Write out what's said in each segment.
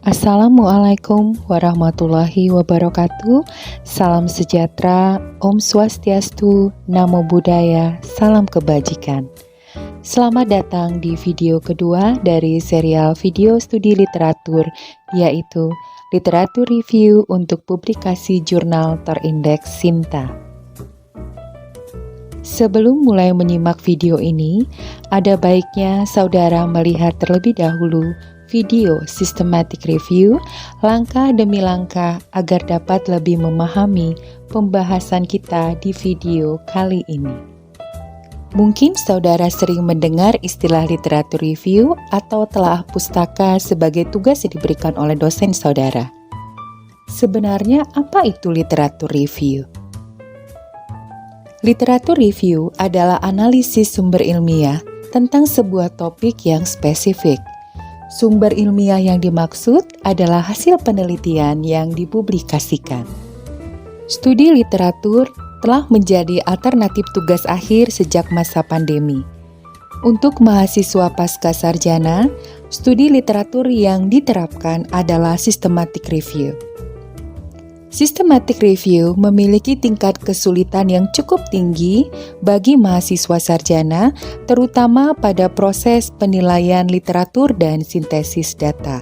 Assalamualaikum warahmatullahi wabarakatuh. Salam sejahtera, Om Swastiastu, Namo Buddhaya, salam kebajikan. Selamat datang di video kedua dari serial video studi literatur, yaitu Literatur Review untuk publikasi jurnal terindeks Sinta. Sebelum mulai menyimak video ini, ada baiknya saudara melihat terlebih dahulu video systematic review langkah demi langkah agar dapat lebih memahami pembahasan kita di video kali ini. Mungkin saudara sering mendengar istilah literatur review atau telaah pustaka sebagai tugas yang diberikan oleh dosen saudara. Sebenarnya apa itu literatur review? Literatur review adalah analisis sumber ilmiah tentang sebuah topik yang spesifik. Sumber ilmiah yang dimaksud adalah hasil penelitian yang dipublikasikan. Studi literatur telah menjadi alternatif tugas akhir sejak masa pandemi. Untuk mahasiswa pasca sarjana, studi literatur yang diterapkan adalah systematic review. Systematic review memiliki tingkat kesulitan yang cukup tinggi bagi mahasiswa sarjana, terutama pada proses penilaian literatur dan sintesis data.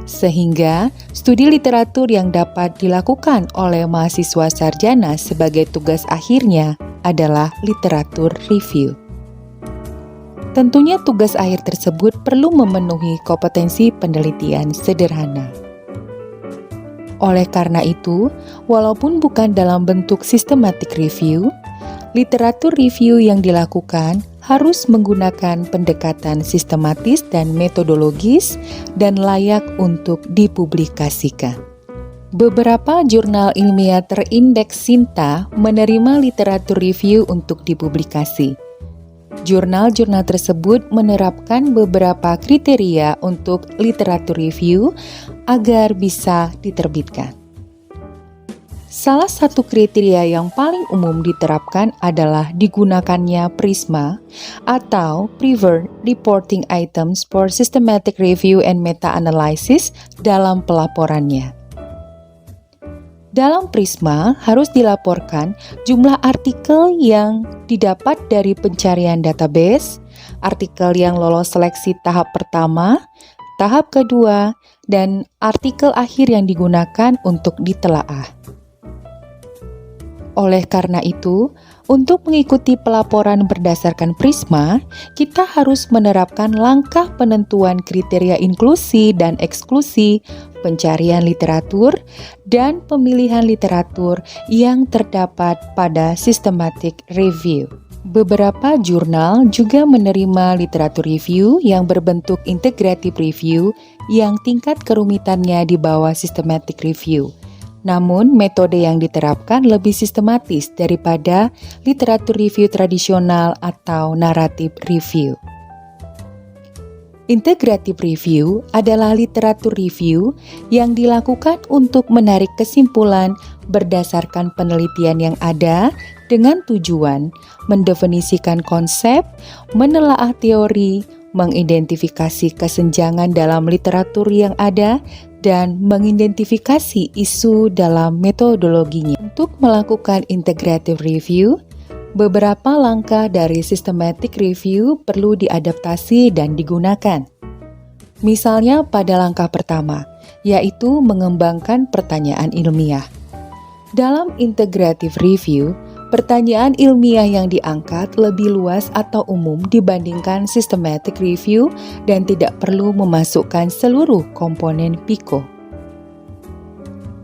Sehingga, studi literatur yang dapat dilakukan oleh mahasiswa sarjana sebagai tugas akhirnya adalah literatur review. Tentunya tugas akhir tersebut perlu memenuhi kompetensi penelitian sederhana. Oleh karena itu, walaupun bukan dalam bentuk systematic review, literatur review yang dilakukan harus menggunakan pendekatan sistematis dan metodologis dan layak untuk dipublikasikan. Beberapa jurnal ilmiah terindeks Sinta menerima literatur review untuk dipublikasi. Jurnal-jurnal tersebut menerapkan beberapa kriteria untuk literatur review agar bisa diterbitkan. Salah satu kriteria yang paling umum diterapkan adalah digunakannya PRISMA atau Preferred Reporting Items for Systematic Review and Meta-Analysis dalam pelaporannya. Dalam PRISMA harus dilaporkan jumlah artikel yang didapat dari pencarian database, artikel yang lolos seleksi tahap pertama, tahap kedua, dan artikel akhir yang digunakan untuk ditelaah. Oleh karena itu, untuk mengikuti pelaporan berdasarkan PRISMA, kita harus menerapkan langkah penentuan kriteria inklusi dan eksklusi, pencarian literatur, dan pemilihan literatur yang terdapat pada systematic review. Beberapa jurnal juga menerima literatur review yang berbentuk integrative review yang tingkat kerumitannya di bawah systematic review. Namun, metode yang diterapkan lebih sistematis daripada literatur review tradisional atau narrative review. Integrative review adalah literatur review yang dilakukan untuk menarik kesimpulan berdasarkan penelitian yang ada dengan tujuan mendefinisikan konsep, menelaah teori, mengidentifikasi kesenjangan dalam literatur yang ada, dan mengidentifikasi isu dalam metodologinya. Untuk melakukan integrative review, beberapa langkah dari systematic review perlu diadaptasi dan digunakan. Misalnya pada langkah pertama, yaitu mengembangkan pertanyaan ilmiah. Dalam integrative review, pertanyaan ilmiah yang diangkat lebih luas atau umum dibandingkan systematic review dan tidak perlu memasukkan seluruh komponen PICO.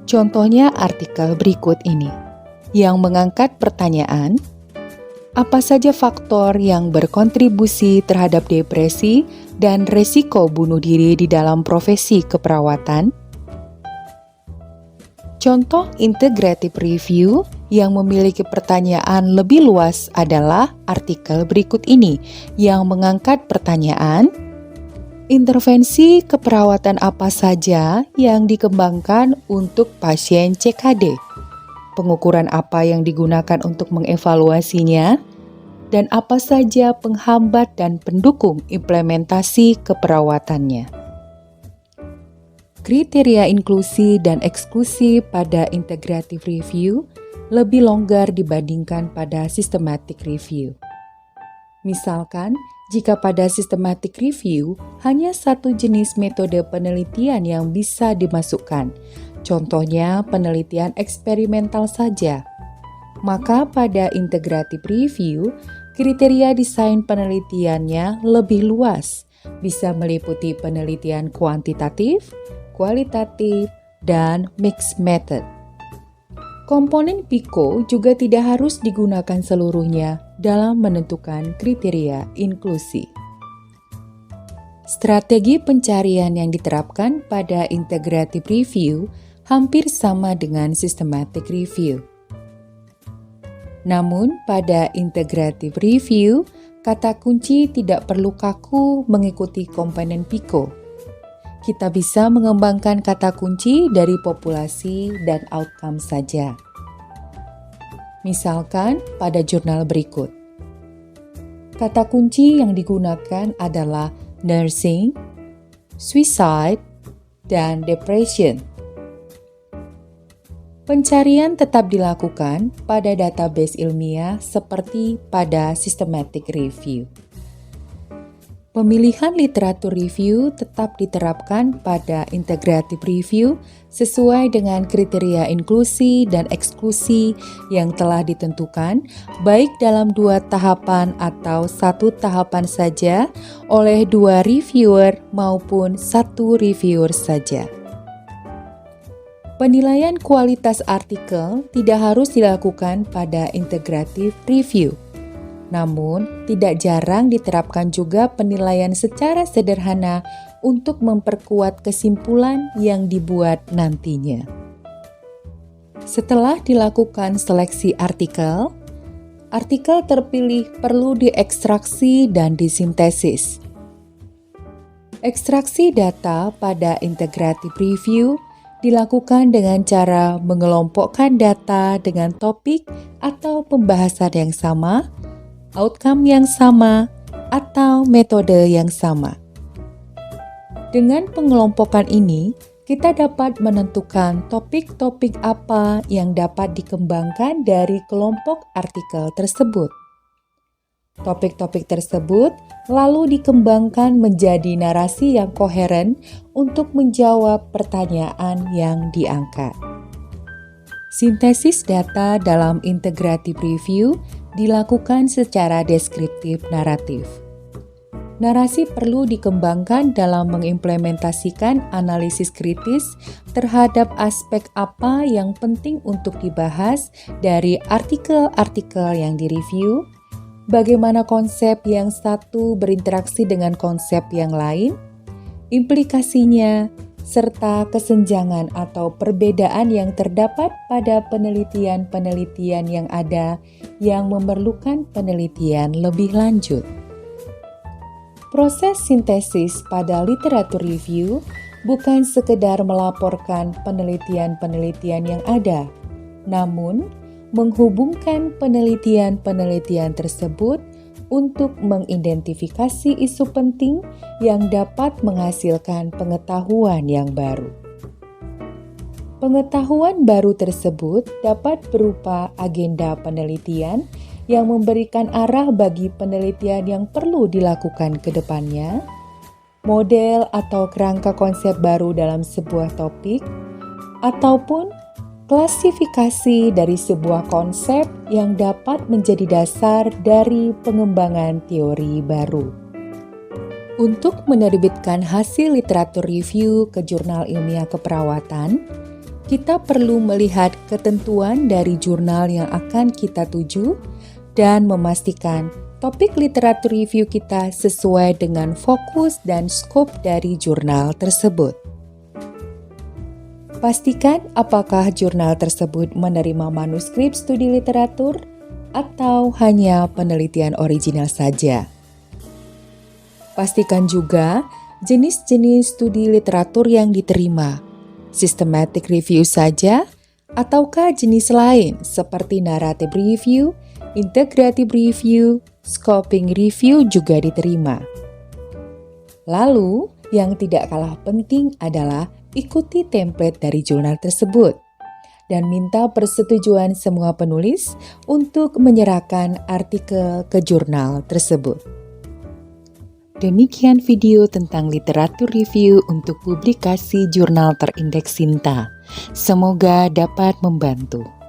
Contohnya artikel berikut ini, yang mengangkat pertanyaan, apa saja faktor yang berkontribusi terhadap depresi dan resiko bunuh diri di dalam profesi keperawatan? Contoh integrative review yang memiliki pertanyaan lebih luas adalah artikel berikut ini yang mengangkat pertanyaan, intervensi keperawatan apa saja yang dikembangkan untuk pasien CKD? Pengukuran apa yang digunakan untuk mengevaluasinya, dan apa saja penghambat dan pendukung implementasi keperawatannya. Kriteria inklusi dan eksklusi pada integrative review lebih longgar dibandingkan pada systematic review. Misalkan, jika pada systematic review hanya satu jenis metode penelitian yang bisa dimasukkan, contohnya penelitian eksperimental saja, maka pada integrative review, kriteria desain penelitiannya lebih luas, bisa meliputi penelitian kuantitatif, kualitatif, dan mixed method. Komponen PICO juga tidak harus digunakan seluruhnya dalam menentukan kriteria inklusi. Strategi pencarian yang diterapkan pada integrative review hampir sama dengan systematic review. Namun, pada integrative review, kata kunci tidak perlu kaku mengikuti komponen PICO. Kita bisa mengembangkan kata kunci dari populasi dan outcome saja. Misalkan pada jurnal berikut. Kata kunci yang digunakan adalah nursing, suicide, dan depression. Pencarian tetap dilakukan pada database ilmiah seperti pada systematic review. Pemilihan literatur review tetap diterapkan pada integrative review sesuai dengan kriteria inklusi dan eksklusi yang telah ditentukan baik dalam 2 tahapan atau 1 tahapan saja oleh 2 reviewer maupun 1 reviewer saja. Penilaian kualitas artikel tidak harus dilakukan pada integrative review. Namun, tidak jarang diterapkan juga penilaian secara sederhana untuk memperkuat kesimpulan yang dibuat nantinya. Setelah dilakukan seleksi artikel terpilih perlu diekstraksi dan disintesis. Ekstraksi data pada integrative review dilakukan dengan cara mengelompokkan data dengan topik atau pembahasan yang sama, outcome yang sama, atau metode yang sama. Dengan pengelompokan ini, kita dapat menentukan topik-topik apa yang dapat dikembangkan dari kelompok artikel tersebut. Topik-topik tersebut lalu dikembangkan menjadi narasi yang koheren untuk menjawab pertanyaan yang diangkat. Sintesis data dalam integrative review dilakukan secara deskriptif naratif. Narasi perlu dikembangkan dalam mengimplementasikan analisis kritis terhadap aspek apa yang penting untuk dibahas dari artikel-artikel yang direview, bagaimana konsep yang satu berinteraksi dengan konsep yang lain, implikasinya, serta kesenjangan atau perbedaan yang terdapat pada penelitian-penelitian yang ada yang memerlukan penelitian lebih lanjut. Proses sintesis pada literatur review bukan sekedar melaporkan penelitian-penelitian yang ada, namun menghubungkan penelitian-penelitian tersebut untuk mengidentifikasi isu penting yang dapat menghasilkan pengetahuan yang baru. Pengetahuan baru tersebut dapat berupa agenda penelitian yang memberikan arah bagi penelitian yang perlu dilakukan ke depannya, model atau kerangka konsep baru dalam sebuah topik, ataupun klasifikasi dari sebuah konsep yang dapat menjadi dasar dari pengembangan teori baru. Untuk menerbitkan hasil literatur review ke jurnal ilmiah keperawatan, kita perlu melihat ketentuan dari jurnal yang akan kita tuju dan memastikan topik literatur review kita sesuai dengan fokus dan skop dari jurnal tersebut. Pastikan apakah jurnal tersebut menerima manuskrip studi literatur atau hanya penelitian original saja. Pastikan juga jenis-jenis studi literatur yang diterima, systematic review saja, ataukah jenis lain seperti narrative review, integrative review, scoping review juga diterima. Lalu, yang tidak kalah penting adalah Ikuti template dari jurnal tersebut dan minta persetujuan semua penulis untuk menyerahkan artikel ke jurnal tersebut. Demikian video tentang literatur review untuk publikasi jurnal terindeks Sinta. Semoga dapat membantu.